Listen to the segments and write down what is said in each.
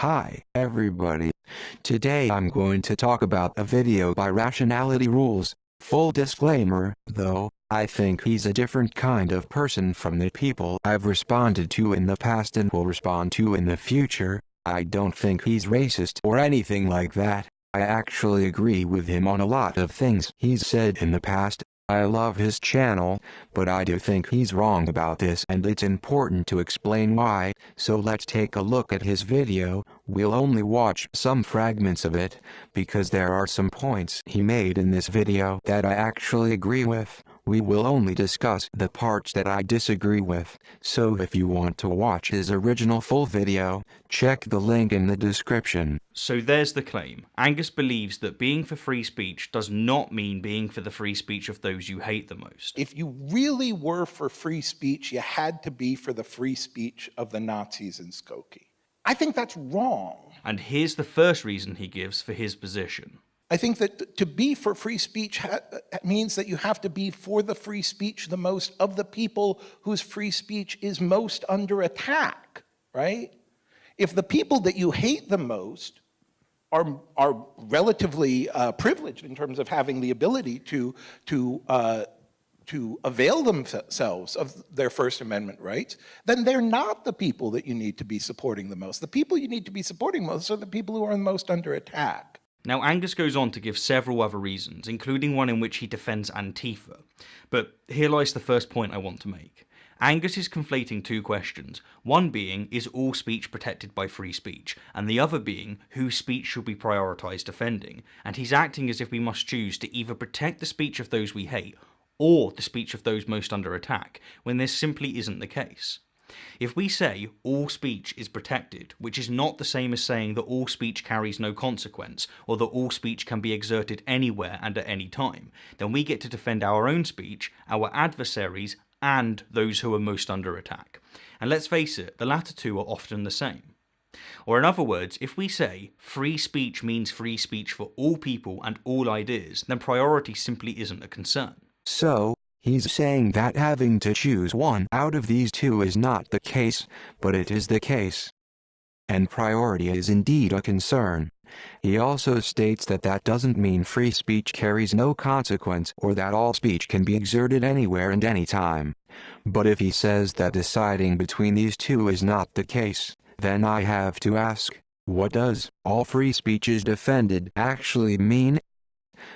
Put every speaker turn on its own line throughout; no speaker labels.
Hi, everybody. Today I'm going to talk about a video by Rationality Rules. Full disclaimer, though, I think he's a different kind of person from the people I've responded to in the past and will respond to in the future. I don't think he's racist or anything like that. I actually agree with him on a lot of things he's said in the past. I love his channel, but I do think he's wrong about this and it's important to explain why, so let's take a look at his video. We'll only watch some fragments of it, because there are some points he made in this video that I actually agree with. We will only discuss the parts that I disagree with, so if you want to watch his original full video, check the link in the description.
So there's the claim. Angus believes that being for free speech does not mean being for the free speech of those you hate the most.
If you really were for free speech, you had to be for the free speech of the Nazis in Skokie. I think that's wrong.
And here's the first reason he gives for his position.
I think that to be for free speech means that you have to be for the free speech the most of the people whose free speech is most under attack, right? If the people that you hate the most are relatively privileged in terms of having the ability to avail themselves of their First Amendment rights, then they're not the people that you need to be supporting the most. The people you need to be supporting most are the people who are most under attack.
Now, Angus goes on to give several other reasons, including one in which he defends Antifa. But here lies the first point I want to make. Angus is conflating two questions, one being, is all speech protected by free speech, and the other being, whose speech should we prioritise defending, and he's acting as if we must choose to either protect the speech of those we hate, or the speech of those most under attack, when this simply isn't the case. If we say all speech is protected, which is not the same as saying that all speech carries no consequence, or that all speech can be exerted anywhere and at any time, then we get to defend our own speech, our adversaries, and those who are most under attack. And let's face it, the latter two are often the same. Or in other words, if we say free speech means free speech for all people and all ideas, then priority simply isn't a concern.
So, he's saying that having to choose one out of these two is not the case, but it is the case. And priority is indeed a concern. He also states that that doesn't mean free speech carries no consequence or that all speech can be exerted anywhere and anytime. But if he says that deciding between these two is not the case, then I have to ask, what does all free speech is defended actually mean?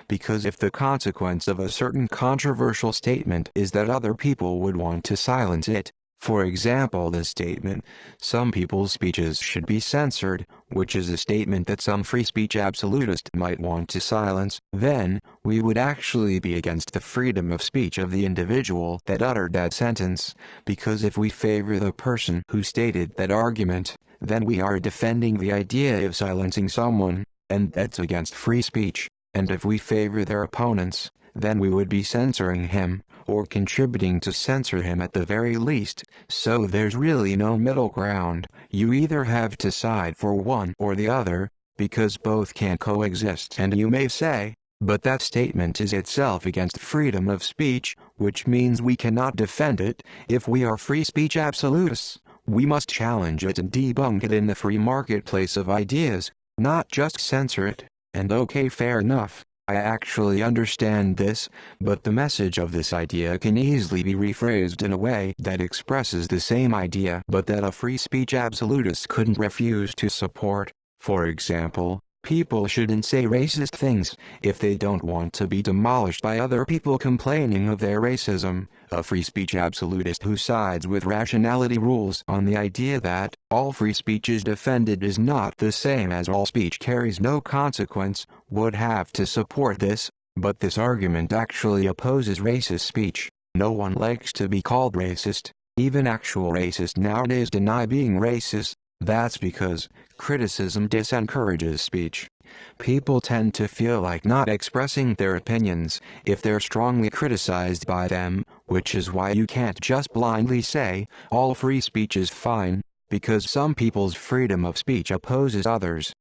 Because if the consequence of a certain controversial statement is that other people would want to silence it, for example the statement, some people's speeches should be censored, which is a statement that some free speech absolutist might want to silence, then, we would actually be against the freedom of speech of the individual that uttered that sentence, because if we favor the person who stated that argument, then we are defending the idea of silencing someone, and that's against free speech. And if we favor their opponents, then we would be censoring him, or contributing to censor him at the very least. So there's really no middle ground. You either have to side for one or the other, because both can coexist. And you may say, but that statement is itself against freedom of speech, which means we cannot defend it. If we are free speech absolutists, we must challenge it and debunk it in the free marketplace of ideas, not just censor it. And okay, fair enough, I actually understand this, but the message of this idea can easily be rephrased in a way that expresses the same idea but that a free speech absolutist couldn't refuse to support. For example, people shouldn't say racist things if they don't want to be demolished by other people complaining of their racism. A free speech absolutist who sides with Rationality Rules on the idea that all free speech is defended is not the same as all speech carries no consequence would have to support this, but this argument actually opposes racist speech. No one likes to be called racist. Even actual racists nowadays deny being racist. That's because criticism disencourages speech. People tend to feel like not expressing their opinions if they're strongly criticized by them, which is why you can't just blindly say, all free speech is fine, because some people's freedom of speech opposes others.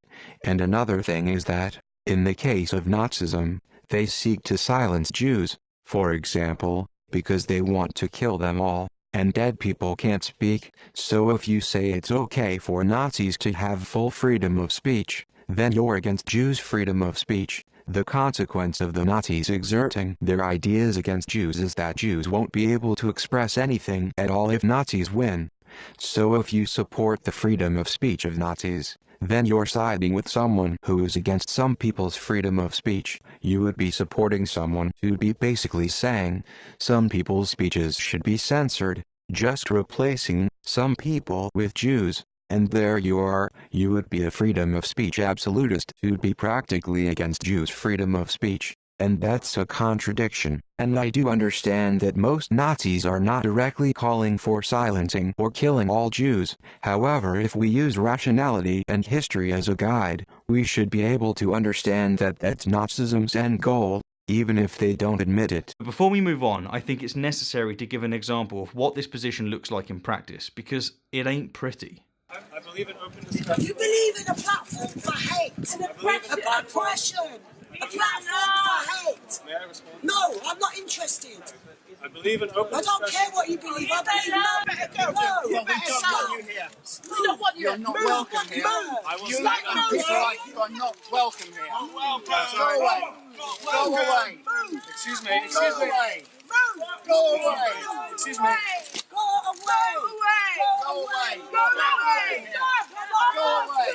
And another thing is that, in the case of Nazism, they seek to silence Jews, for example, because they want to kill them all. and dead people can't speak. So if you say it's okay for Nazis to have full freedom of speech, then you're against Jews' freedom of speech. The consequence of the Nazis exerting their ideas against Jews is that Jews won't be able to express anything at all if Nazis win. So if you support the freedom of speech of Nazis, then you're siding with someone who is against some people's freedom of speech. You would be supporting someone who'd be basically saying some people's speeches should be censored, just replacing some people with Jews. And there you are, you would be a freedom of speech absolutist who'd be practically against Jews' freedom of speech. And that's a contradiction. And I do understand that most Nazis are not directly calling for silencing or killing all Jews. However, if we use rationality and history as a guide, we should be able to understand that that's Nazism's end goal, even if they don't admit it.
Before we move on, I think it's necessary to give an example of what this position looks like in practice, because it ain't pretty.
I believe in open discussion.
You believe in a platform for hate, oppression, a platform for hate.
May I respond?
No, I'm not interested.
I believe in open
I don't care what you believe. I believe no.
We don't want you here.
We don't want you.
You're not welcome here.
I will
You
say
like
that.
people like you are not welcome here. Go away. Go away.
Excuse me.
Go
Excuse me.
away. Go away.
Excuse me.
Go away.
Go away.
Go away.
Go away.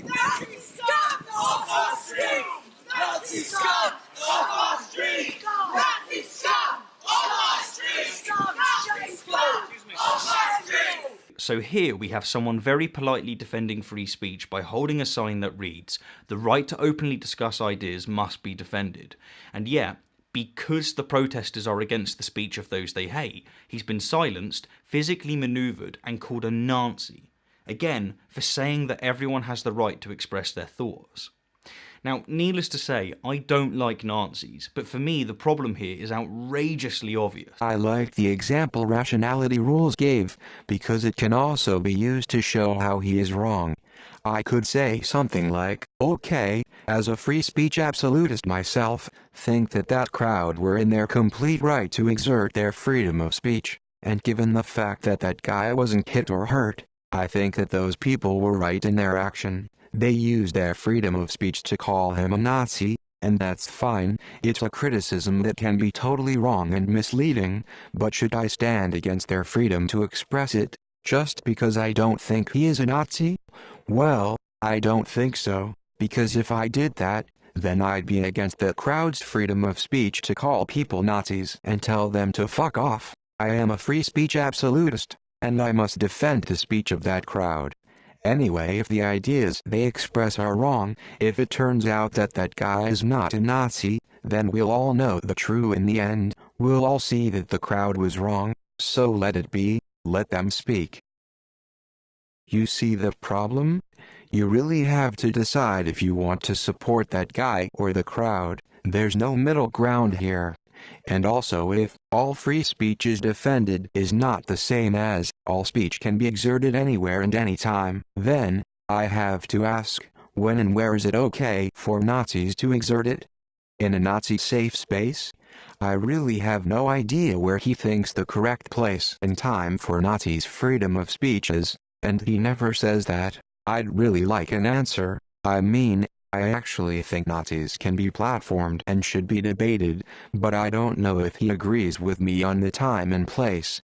Nazi scum off our street. Nazi scum off our street. Nazi scum off our street. Nazi scum off our street.
So here we have someone very politely defending free speech by holding a sign that reads, "The right to openly discuss ideas must be defended." And yet, because the protesters are against the speech of those they hate, he's been silenced, physically manoeuvred, and called a Nazi. Again, for saying that everyone has the right to express their thoughts. Now, needless to say, I don't like Nazis, but for me the problem here is outrageously obvious.
I like the example Rationality Rules gave, because it can also be used to show how he is wrong. I could say something like, okay, as a free speech absolutist myself, think that that crowd were in their complete right to exert their freedom of speech, and given the fact that that guy wasn't hit or hurt, I think that those people were right in their action. They used their freedom of speech to call him a Nazi, and that's fine. It's a criticism that can be totally wrong and misleading, but should I stand against their freedom to express it, just because I don't think he is a Nazi? Well, I don't think so, because if I did that, then I'd be against the crowd's freedom of speech to call people Nazis and tell them to fuck off. I am a free speech absolutist, and I must defend the speech of that crowd. Anyway, if the ideas they express are wrong, if it turns out that that guy is not a Nazi, then we'll all know the truth in the end. We'll all see that the crowd was wrong, so let it be, let them speak. You see the problem? You really have to decide if you want to support that guy or the crowd. There's no middle ground here. And also, if all free speech is defended is not the same as all speech can be exerted anywhere and anytime, then I have to ask, when and where is it okay for Nazis to exert it? In a Nazi safe space? I really have no idea where he thinks the correct place and time for Nazis' freedom of speech is, and he never says that. I'd really like an answer. I mean, I actually think Nazis can be platformed and should be debated, but I don't know if he agrees with me on the time and place.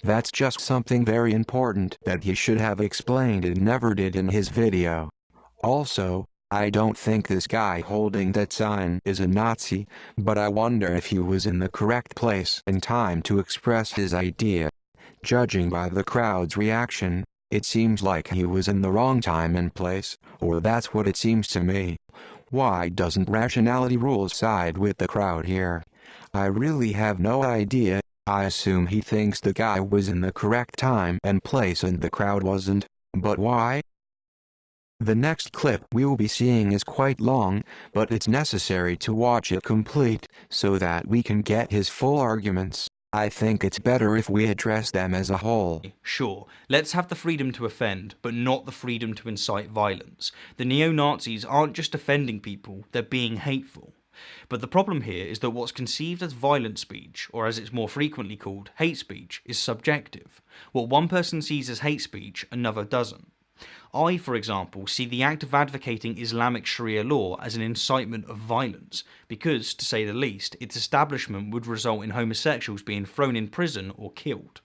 That's just something very important that he should have explained and never did in his video. Also, I don't think this guy holding that sign is a Nazi, but I wonder if he was in the correct place and time to express his idea. Judging by the crowd's reaction, it seems like he was in the wrong time and place, or that's what it seems to me. Why doesn't Rationality Rules side with the crowd here? I really have no idea. I assume he thinks the guy was in the correct time and place and the crowd wasn't, but why? The next clip we'll be seeing is quite long, but it's necessary to watch it complete, so that we can get his full arguments. I think it's better if we address them as a whole.
Sure, let's have the freedom to offend, but not the freedom to incite violence. The neo-Nazis aren't just offending people, they're being hateful. But the problem here is that what's conceived as violent speech, or as it's more frequently called, hate speech, is subjective. What one person sees as hate speech, another doesn't. I, for example, see the act of advocating Islamic Sharia law as an incitement of violence, because, to say the least, its establishment would result in homosexuals being thrown in prison or killed.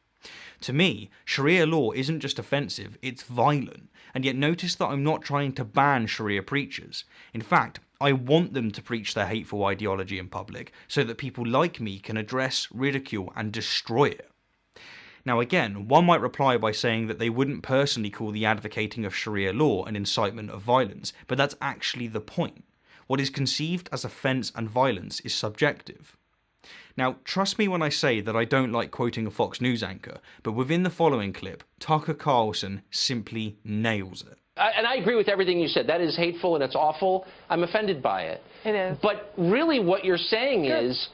To me, Sharia law isn't just offensive, it's violent, and yet notice that I'm not trying to ban Sharia preachers. In fact, I want them to preach their hateful ideology in public, so that people like me can address, ridicule, and destroy it. Now again, one might reply by saying that they wouldn't personally call the advocating of Sharia law an incitement of violence, but that's actually the point. What is conceived as offence and violence is subjective. Now, trust me when I say that I don't like quoting a Fox News anchor, but within the following clip, Tucker Carlson simply nails it.
And I agree with everything you said. That is hateful and it's awful. I'm offended by it.
It is.
But really what you're saying is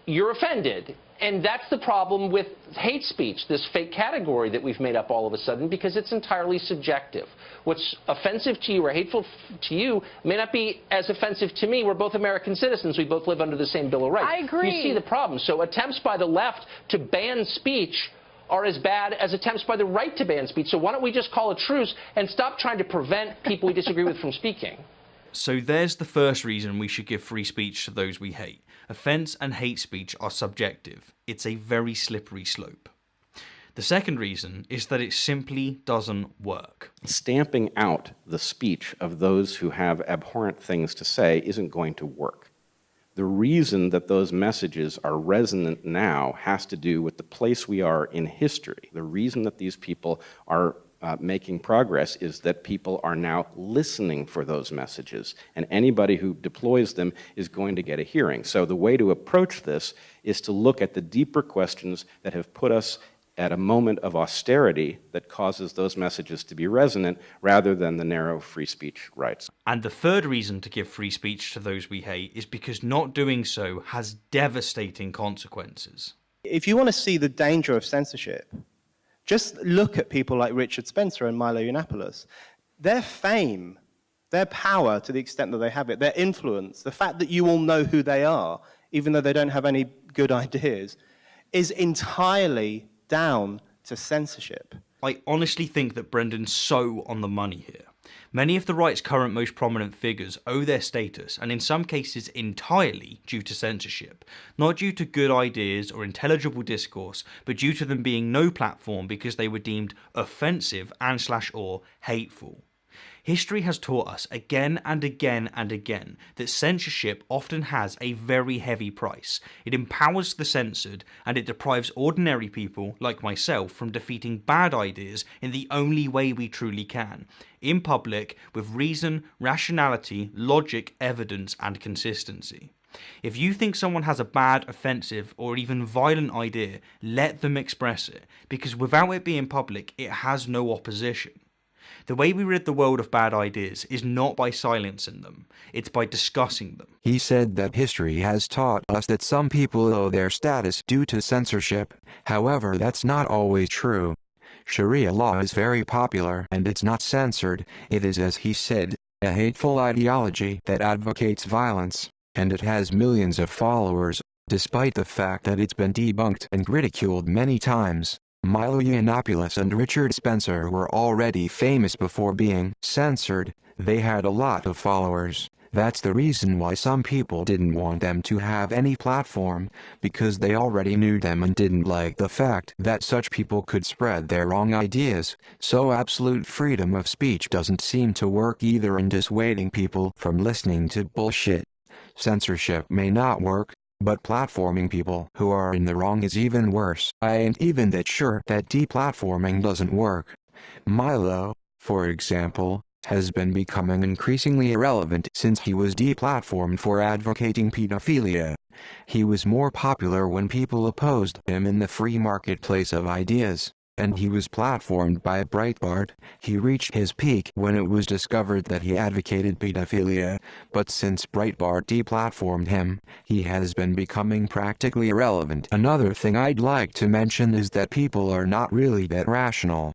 you're offended. And that's the problem with hate speech, this fake category that we've made up all of a sudden, because it's entirely subjective. What's offensive to you or hateful to you may not be as offensive to me. We're both American citizens. We both live under the same Bill of Rights.
I agree.
You see the problem. So attempts by the left to ban speech are as bad as attempts by the right to ban speech. So why don't we just call a truce and stop trying to prevent people we disagree with from speaking?
So there's the first reason we should give free speech to those we hate. Offence and hate speech are subjective. It's a very slippery slope. The second reason is that it simply doesn't work.
Stamping out the speech of those who have abhorrent things to say isn't going to work. The reason that those messages are resonant now has to do with the place we are in history. The reason that these people are making progress is that people are now listening for those messages, and anybody who deploys them is going to get a hearing. So the way to approach this is to look at the deeper questions that have put us at a moment of austerity that causes those messages to be resonant rather than the narrow free speech rights.
And the third reason to give free speech to those we hate is because not doing so has devastating consequences.
If you want to see the danger of censorship, just look at people like Richard Spencer and Milo Yiannopoulos. Their fame, their power to the extent that they have it, their influence, the fact that you all know who they are, even though they don't have any good ideas, is entirely down to censorship.
I honestly think that Brendan's so on the money here. Many of the right's current most prominent figures owe their status, and in some cases entirely, due to censorship. Not due to good ideas or intelligible discourse, but due to them being no platform because they were deemed offensive and/or hateful. History has taught us again and again and again that censorship often has a very heavy price. It empowers the censored, and it deprives ordinary people, like myself, from defeating bad ideas in the only way we truly can. In public, with reason, rationality, logic, evidence, and consistency. If you think someone has a bad, offensive, or even violent idea, let them express it, because without it being public, it has no opposition. The way we rid the world of bad ideas is not by silencing them, it's by discussing them.
He said that history has taught us that some people owe their status due to censorship. However, that's not always true. Sharia law is very popular and it's not censored. It is, as he said, a hateful ideology that advocates violence, and it has millions of followers, despite the fact that it's been debunked and ridiculed many times. Milo Yiannopoulos and Richard Spencer were already famous before being censored. They had a lot of followers. That's the reason why some people didn't want them to have any platform, because they already knew them and didn't like the fact that such people could spread their wrong ideas. So absolute freedom of speech doesn't seem to work either in dissuading people from listening to bullshit. Censorship may not work, but platforming people who are in the wrong is even worse. I ain't even that sure that deplatforming doesn't work. Milo, for example, has been becoming increasingly irrelevant since he was deplatformed for advocating pedophilia. He was more popular when people opposed him in the free marketplace of ideas, and he was platformed by Breitbart. He reached his peak when it was discovered that he advocated pedophilia, but since Breitbart deplatformed him, he has been becoming practically irrelevant. Another thing I'd like to mention is that people are not really that rational.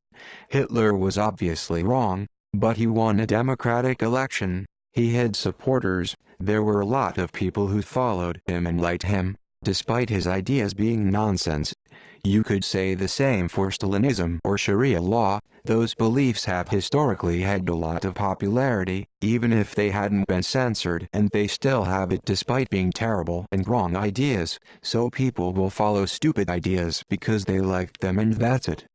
Hitler was obviously wrong, but he won a democratic election. He had supporters, there were a lot of people who followed him and liked him, despite his ideas being nonsense. You could say the same for Stalinism or Sharia law. Those beliefs have historically had a lot of popularity, even if they hadn't been censored, and they still have it despite being terrible and wrong ideas, so people will follow stupid ideas because they liked them, and that's it.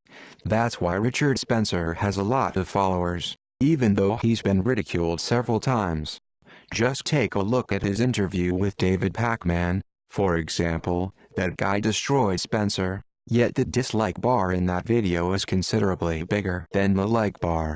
That's why Richard Spencer has a lot of followers, even though he's been ridiculed several times. Just take a look at his interview with David Pakman, for example. That guy destroyed Spencer. Yet the dislike bar in that video is considerably bigger than the like bar.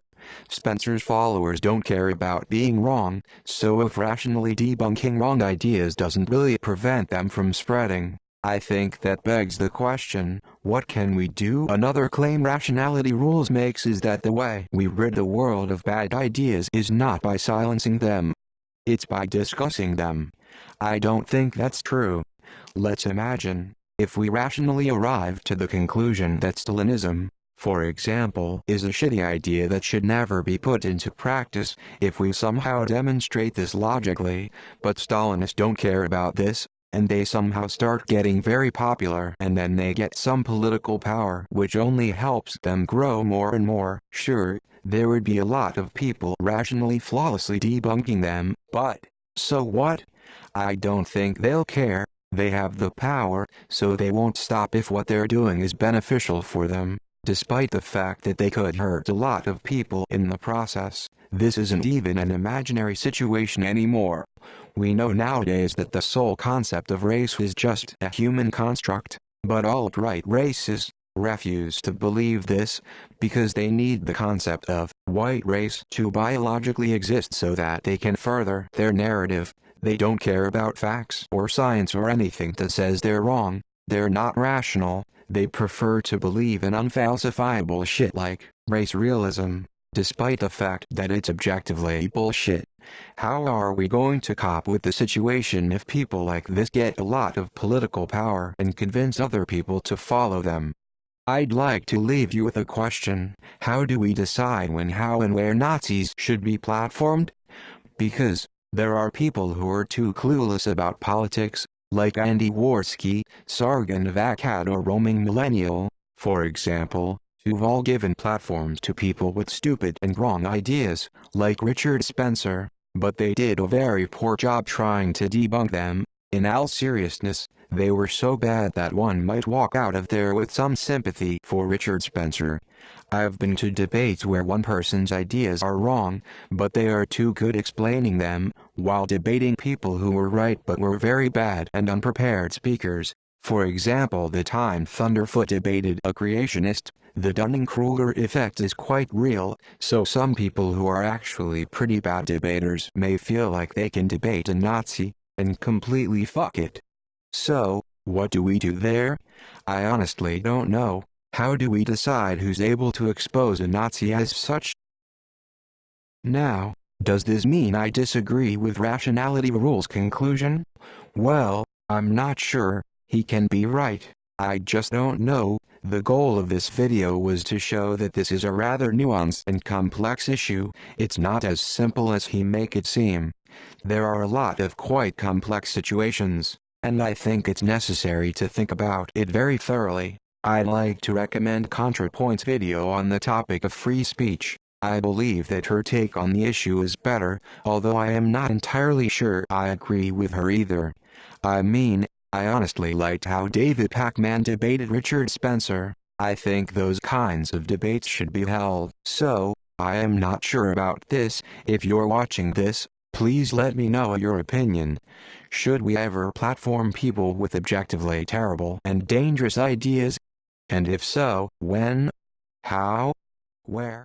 Spencer's followers don't care about being wrong, so if rationally debunking wrong ideas doesn't really prevent them from spreading, I think that begs the question, what can we do? Another claim Rationality Rules makes is that the way we rid the world of bad ideas is not by silencing them. It's by discussing them. I don't think that's true. Let's imagine, if we rationally arrive to the conclusion that Stalinism, for example, is a shitty idea that should never be put into practice, if we somehow demonstrate this logically, but Stalinists don't care about this, and they somehow start getting very popular and then they get some political power which only helps them grow more and more, sure, there would be a lot of people rationally flawlessly debunking them, but, so what? I don't think they'll care. They have the power, so they won't stop if what they're doing is beneficial for them, despite the fact that they could hurt a lot of people in the process. This isn't even an imaginary situation anymore. We know nowadays that the sole concept of race is just a human construct, but alt-right racists refuse to believe this, because they need the concept of white race to biologically exist so that they can further their narrative. They don't care about facts or science or anything that says they're wrong. They're not rational. They prefer to believe in unfalsifiable shit like race realism, despite the fact that it's objectively bullshit. How are we going to cope with the situation if people like this get a lot of political power and convince other people to follow them? I'd like to leave you with a question. How do we decide when, how, and where Nazis should be platformed? Because there are people who are too clueless about politics, like Andy Warski, Sargon of Akkad, or Roaming Millennial, for example, who've all given platforms to people with stupid and wrong ideas, like Richard Spencer, but they did a very poor job trying to debunk them. In all seriousness, they were so bad that one might walk out of there with some sympathy for Richard Spencer. I've been to debates where one person's ideas are wrong, but they are too good explaining them, while debating people who were right but were very bad and unprepared speakers. For example, the time Thunderfoot debated a creationist, the Dunning-Kruger effect is quite real, so some people who are actually pretty bad debaters may feel like they can debate a Nazi, and completely fuck it. So, what do we do there? I honestly don't know. How do we decide who's able to expose a Nazi as such? Now, does this mean I disagree with Rationality Rules' conclusion? Well, I'm not sure. He can be right. I just don't know. The goal of this video was to show that this is a rather nuanced and complex issue. It's not as simple as he make it seem. There are a lot of quite complex situations, and I think it's necessary to think about it very thoroughly. I'd like to recommend ContraPoint's video on the topic of free speech. I believe that her take on the issue is better, although I am not entirely sure I agree with her either. I mean, I honestly liked how David Pakman debated Richard Spencer. I think those kinds of debates should be held. So, I am not sure about this. If you're watching this, please let me know your opinion. Should we ever platform people with objectively terrible and dangerous ideas? And if so, when? How? Where?